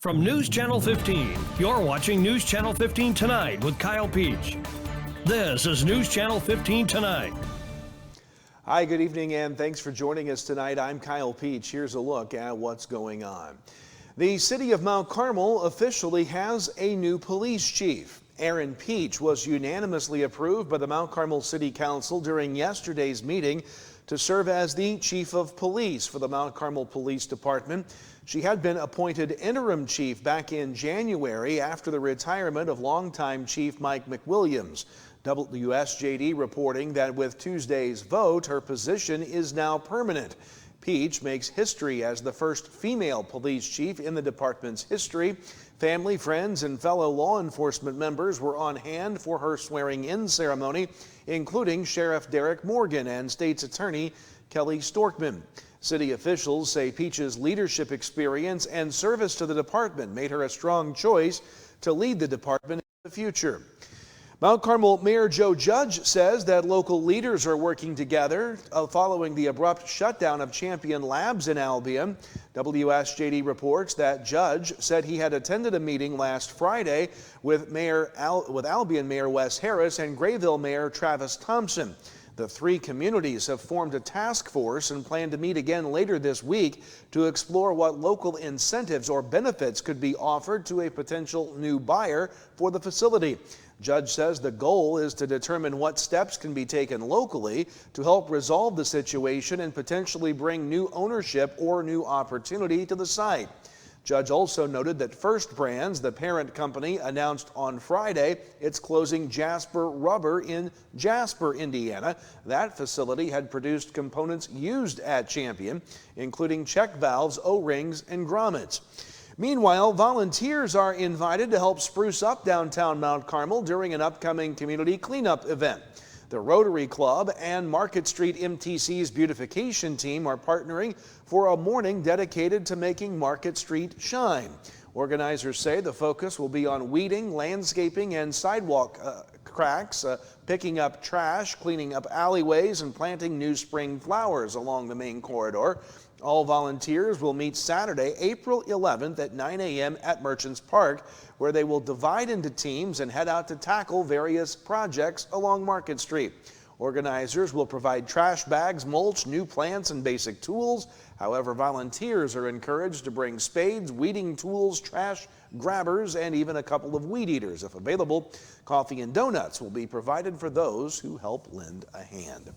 From News Channel 15, you're watching News Channel 15 Tonight with Kyle Peach. This is News Channel 15 Tonight. Hi, good evening, and thanks for joining us tonight. I'm Kyle Peach. Here's a look at what's going on. The city of Mount Carmel officially has a new police chief. Aaron Peach was unanimously approved by the Mount Carmel City Council during yesterday's meeting to serve as the chief of police for the Mount Carmel Police Department. She had been appointed interim chief back in January after the retirement of longtime Chief Mike McWilliams. WSJD reporting that with Tuesday's vote, her position is now permanent. Peach makes history as the first female police chief in the department's history. Family, friends, and fellow law enforcement members were on hand for her swearing-in ceremony, including Sheriff Derek Morgan and State's Attorney Kelly Storkman. City officials say Peach's leadership experience and service to the department made her a strong choice to lead the department in the future. Mount Carmel Mayor Joe Judge says that local leaders are working together following the abrupt shutdown of Champion Labs in Albion. WSJD reports that Judge said he had attended a meeting last Friday with Albion Mayor Wes Harris and Grayville Mayor Travis Thompson. The three communities have formed a task force and plan to meet again later this week to explore what local incentives or benefits could be offered to a potential new buyer for the facility. Judge says the goal is to determine what steps can be taken locally to help resolve the situation and potentially bring new ownership or new opportunity to the site. Judge also noted that First Brands, the parent company, announced on Friday it's closing Jasper Rubber in Jasper, Indiana. That facility had produced components used at Champion, including check valves, O-rings, and grommets. Meanwhile, volunteers are invited to help spruce up downtown Mount Carmel during an upcoming community cleanup event. The Rotary Club and Market Street MTC's beautification team are partnering for a morning dedicated to making Market Street shine. Organizers say the focus will be on weeding, landscaping, and sidewalk cracks, picking up trash, cleaning up alleyways, and planting new spring flowers along the main corridor. All volunteers will meet Saturday, April 11th at 9 a.m. at Merchants Park, where they will divide into teams and head out to tackle various projects along Market Street. Organizers will provide trash bags, mulch, new plants, and basic tools. However, volunteers are encouraged to bring spades, weeding tools, trash grabbers, and even a couple of weed eaters if available. Coffee and donuts will be provided for those who help lend a hand.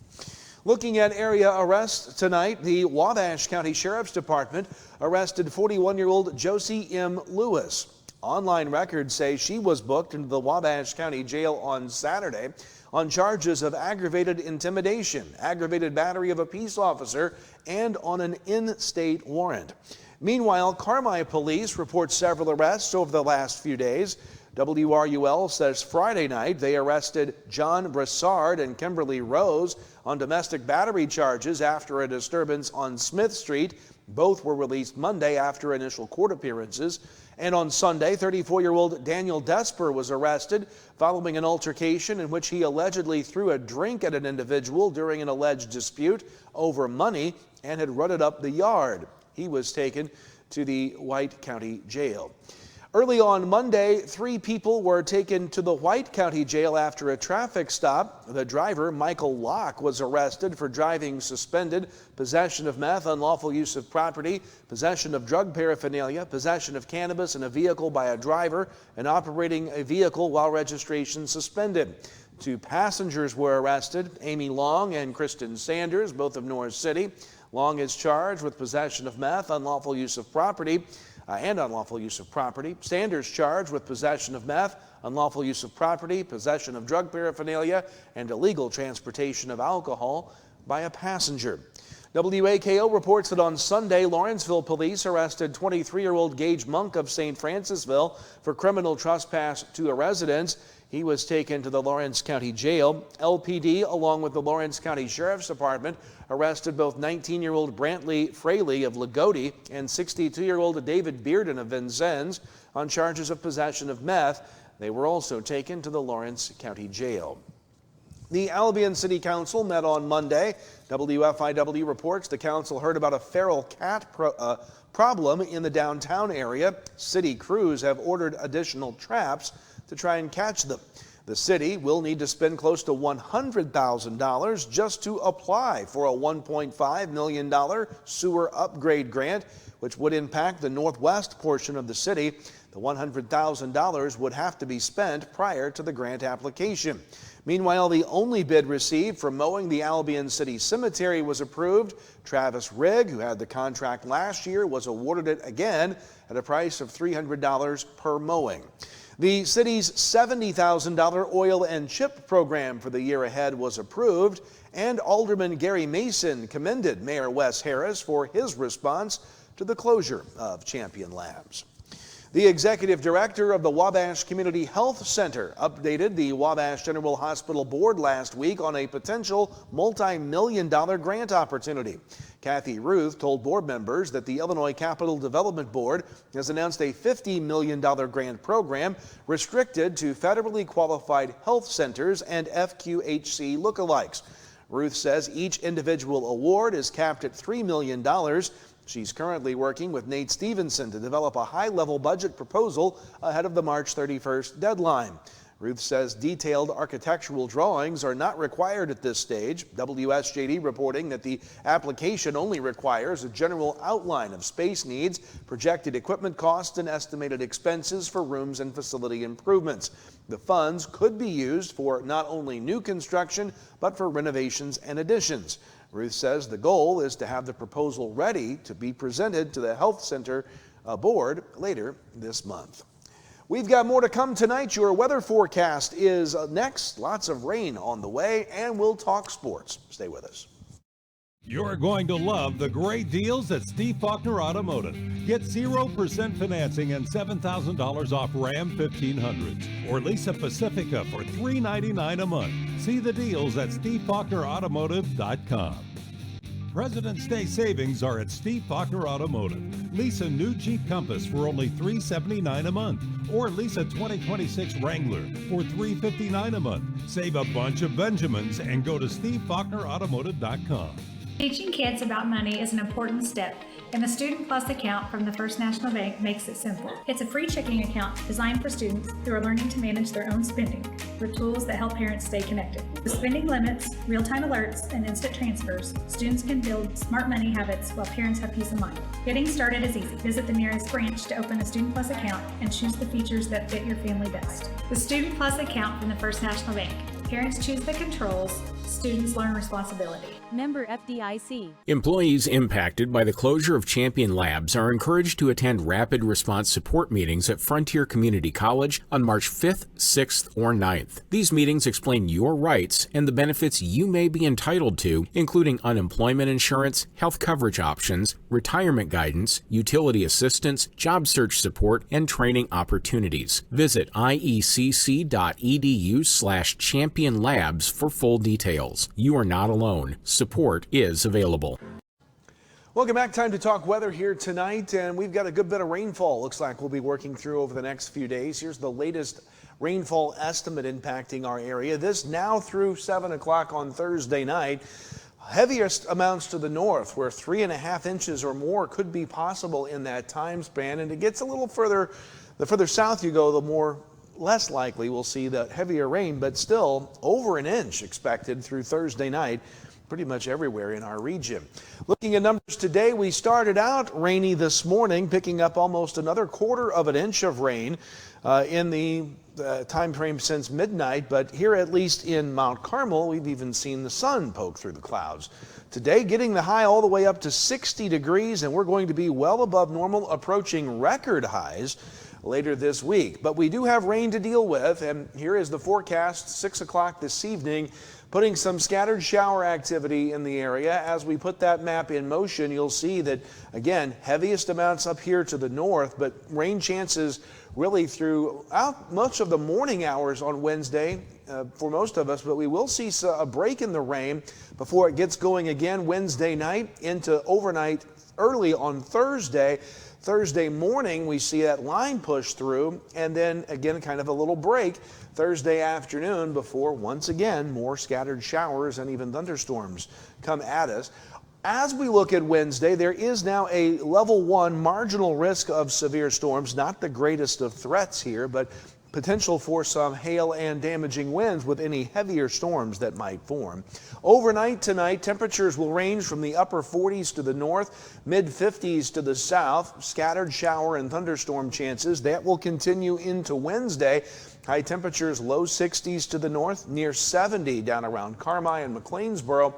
Looking at area arrests tonight, the Wabash County Sheriff's Department arrested 41-year-old Josie M. Lewis. Online records say she was booked into the Wabash County Jail on Saturday on charges of aggravated intimidation, aggravated battery of a peace officer, and on an in-state warrant. Meanwhile, Carmel police report several arrests over the last few days. WRUL says Friday night they arrested John Brassard and Kimberly Rose on domestic battery charges after a disturbance on Smith Street. Both were released Monday after initial court appearances. And on Sunday, 34-year-old Daniel Desper was arrested following an altercation in which he allegedly threw a drink at an individual during an alleged dispute over money and had run it up the yard. He was taken to the White County Jail. Early on Monday, 3 people were taken to the White County Jail after a traffic stop. The driver, Michael Locke, was arrested for driving suspended, possession of meth, unlawful use of property, possession of drug paraphernalia, possession of cannabis in a vehicle by a driver, and operating a vehicle while registration suspended. 2 passengers were arrested, Amy Long and Kristen Sanders, both of Norris City. Long is charged with possession of meth, unlawful use of property, and unlawful use of property. Sanders charged with possession of meth, unlawful use of property, possession of drug paraphernalia, and illegal transportation of alcohol by a passenger. WAKO reports that on Sunday, Lawrenceville police arrested 23-year-old Gage Monk of St. Francisville for criminal trespass to a residence. He was taken to the Lawrence County Jail. LPD, along with the Lawrence County Sheriff's Department, arrested both 19-year-old Brantley Fraley of Lagodi and 62-year-old David Bearden of Vincennes on charges of possession of meth. They were also taken to the Lawrence County Jail. The Albion City Council met on Monday. WFIW reports the council heard about a feral cat problem in the downtown area. City crews have ordered additional traps to try and catch them. The city will need to spend close to $100,000 just to apply for a $1.5 million sewer upgrade grant, which would impact the northwest portion of the city. The $100,000 would have to be spent prior to the grant application. Meanwhile, the only bid received for mowing the Albion City Cemetery was approved. Travis Rigg, who had the contract last year, was awarded it again at a price of $300 per mowing. The city's $70,000 oil and chip program for the year ahead was approved, and Alderman Gary Mason commended Mayor Wes Harris for his response to the closure of Champion Labs. The executive director of the Wabash Community Health Center updated the Wabash General Hospital Board last week on a potential multi-million-dollar grant opportunity. Kathy Ruth told board members that the Illinois Capital Development Board has announced a $50 million grant program restricted to federally qualified health centers and FQHC lookalikes. Ruth says each individual award is capped at $3 million. She's currently working with Nate Stevenson to develop a high-level budget proposal ahead of the March 31st deadline. Ruth says detailed architectural drawings are not required at this stage. WSJD reporting that the application only requires a general outline of space needs, projected equipment costs, and estimated expenses for rooms and facility improvements. The funds could be used for not only new construction, but for renovations and additions. Ruth says the goal is to have the proposal ready to be presented to the Health Center Board later this month. We've got more to come tonight. Your weather forecast is next. Lots of rain on the way, and we'll talk sports. Stay with us. You're going to love the great deals at Steve Faulkner Automotive. Get 0% financing and $7,000 off Ram 1500s or lease a Pacifica for $399 a month. See the deals at SteveFaulknerAutomotive.com. President's Day savings are at Steve Faulkner Automotive. Lease a new Jeep Compass for only $379 a month, or lease a 2026 Wrangler for $359 a month. Save a bunch of Benjamins and go to SteveFaulknerAutomotive.com. Teaching kids about money is an important step, and the Student Plus account from the First National Bank makes it simple. It's a free checking account designed for students who are learning to manage their own spending with tools that help parents stay connected. With spending limits, real-time alerts, and instant transfers, students can build smart money habits while parents have peace of mind. Getting started is easy. Visit the nearest branch to open a Student Plus account and choose the features that fit your family best. The Student Plus account from the First National Bank. Parents choose the controls, students learn responsibility. Member FDIC. Employees impacted by the closure of Champion Labs are encouraged to attend rapid response support meetings at Frontier Community College on March 5th, 6th, or 9th. These meetings explain your rights and the benefits you may be entitled to, including unemployment insurance, health coverage options, retirement guidance, utility assistance, job search support, and training opportunities. Visit iecc.edu/Champion Labs for full details. You are not alone. Support is available. Welcome back. Time to talk weather here tonight, and we've got a good bit of rainfall. Looks like we'll be working through over the next few days. Here's the latest rainfall estimate impacting our area. This now through 7 o'clock on Thursday night. Heaviest amounts to the north, where 3.5 inches or more could be possible in that time span, and it gets a little further. The further south you go, the less likely we'll see the heavier rain, but still over an inch expected through Thursday night pretty much everywhere in our region. Looking at numbers today, we started out rainy this morning, picking up almost another 1/4 inch of rain in the time frame since midnight, but here at least in Mount Carmel, we've even seen the sun poke through the clouds. Today, getting the high all the way up to 60 degrees, and we're going to be well above normal, approaching record highs later this week. But we do have rain to deal with, and here is the forecast, 6 o'clock this evening, putting some scattered shower activity in the area. As we put that map in motion, you'll see that, again, heaviest amounts up here to the north, but rain chances really throughout much of the morning hours on Wednesday for most of us, but we will see a break in the rain before it gets going again Wednesday night into overnight early on Thursday. Thursday morning, we see that line push through, and then again, kind of a little break Thursday afternoon before once again more scattered showers and even thunderstorms come at us. As we look at Wednesday, there is now a level 1 marginal risk of severe storms. Not the greatest of threats here, but potential for some hail and damaging winds with any heavier storms that might form. Overnight tonight, temperatures will range from the upper 40s to the north, mid 50s to the south. Scattered shower and thunderstorm chances. That will continue into Wednesday. High temperatures low 60s to the north, near 70 down around Carmel and McLeansboro.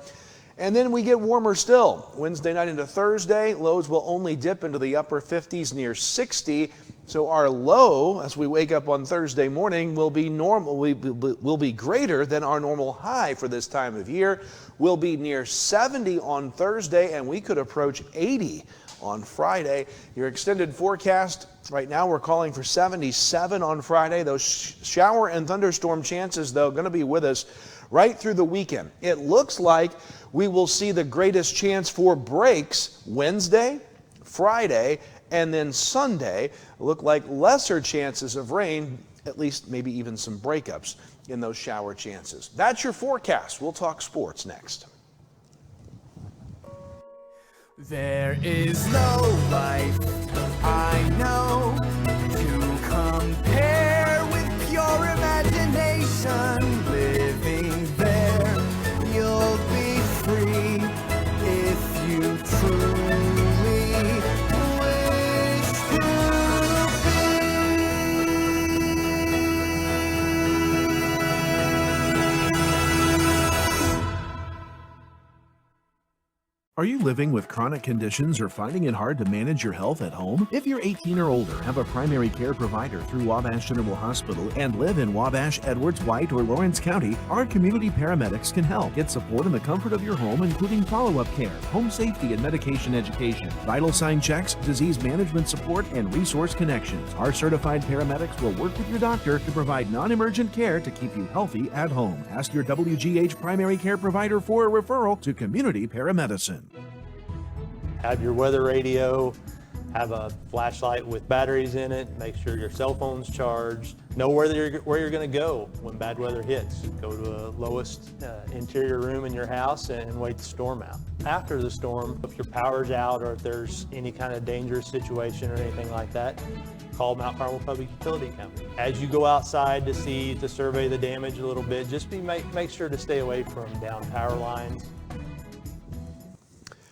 And then we get warmer still. Wednesday night into Thursday, lows will only dip into the upper 50s near 60. So our low, as we wake up on Thursday morning, will be greater than our normal high for this time of year. We'll be near 70 on Thursday, and we could approach 80 on Friday. Your extended forecast right now, we're calling for 77 on Friday. Those shower and thunderstorm chances, though, going to be with us right through the weekend. It looks like we will see the greatest chance for breaks Wednesday, Friday, and then Sunday. Look like lesser chances of rain, at least maybe even some breakups in those shower chances. That's your forecast. We'll talk sports next. There is no life I know to compare with pure imagination. Living there, you'll be free if you truly wish to be. Are you living with chronic conditions or finding it hard to manage your health at home? If you're 18 or older, have a primary care provider through Wabash General Hospital, and live in Wabash, Edwards, White, or Lawrence County, our community paramedics can help. Get support in the comfort of your home, including follow-up care, home safety and medication education, vital sign checks, disease management support, and resource connections. Our certified paramedics will work with your doctor to provide non-emergent care to keep you healthy at home. Ask your WGH primary care provider for a referral to community paramedicine. Have your weather radio, have a flashlight with batteries in it, make sure your cell phone's charged, know where you're going to go when bad weather hits. Go to the lowest interior room in your house and wait the storm out. After the storm, if your power's out or if there's any kind of dangerous situation or anything like that, call Mount Carmel Public Utility Company. As you go outside to survey the damage a little bit, just make sure to stay away from down power lines.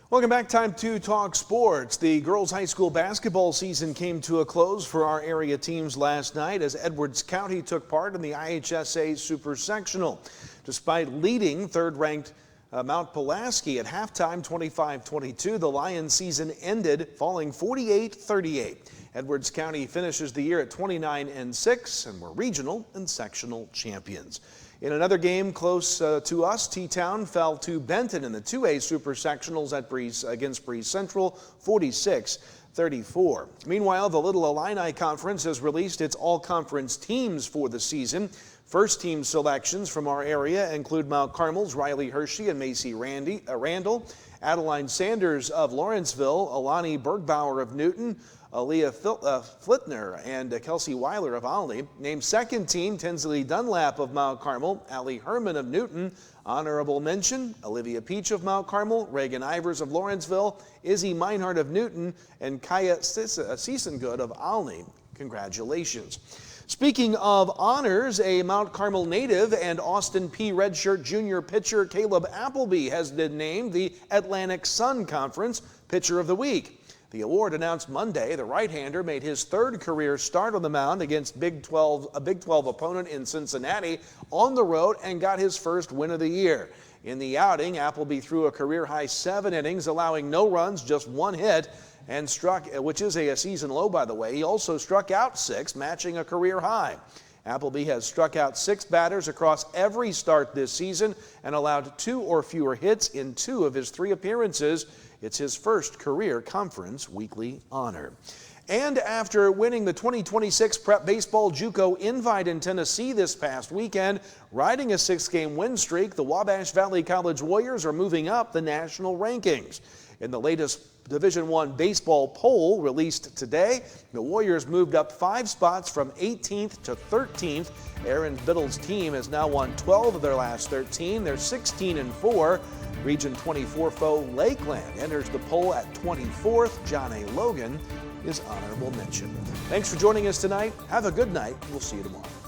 Welcome back. Time to talk sports. The girls' high school basketball season came to a close for our area teams last night as Edwards County took part in the IHSA Super Sectional. Despite leading third-ranked Mount Pulaski at halftime 25-22, the Lions season ended falling 48-38. Edwards County finishes the year at 29-6 and were regional and sectional champions. In another game close to us, T-Town fell to Benton in the 2A Super Sectionals against Breeze Central, 46-34. Meanwhile, the Little Illini Conference has released its all-conference teams for the season. First team selections from our area include Mount Carmel's Riley Hershey and Macy Randall, Adeline Sanders of Lawrenceville, Alani Bergbauer of Newton, Aaliyah Flitner and Kelsey Weiler of Olney. Named second team, Tinsley Dunlap of Mount Carmel, Allie Herman of Newton. Honorable mention, Olivia Peach of Mount Carmel, Reagan Ivers of Lawrenceville, Izzy Meinhardt of Newton, and Kaya Siesengood of Olney. Congratulations. Speaking of honors, a Mount Carmel native and Austin P. Redshirt Junior pitcher Caleb Appleby has been named the Atlantic Sun Conference Pitcher of the Week. The award announced Monday. The right-hander made his third career start on the mound against a Big 12 opponent in Cincinnati on the road and got his first win of the year. In the outing, Appleby threw a career-high 7 innings, allowing no runs, just 1 hit, and which is a season low, by the way. He also struck out 6, matching a career high. Appleby has struck out 6 batters across every start this season and allowed 2 or fewer hits in 2 of his 3 appearances. It's his first career conference weekly honor. And after winning the 2026 Prep Baseball JUCO Invite in Tennessee this past weekend, riding a 6-game win streak, the Wabash Valley College Warriors are moving up the national rankings. In the latest Division I baseball poll released today. The Warriors moved up 5 spots from 18th to 13th. Aaron Biddle's team has now won 12 of their last 13. They're 16-4. Region 24 foe Lakeland enters the poll at 24th. John A. Logan is honorable mention. Thanks for joining us tonight. Have a good night. We'll see you tomorrow.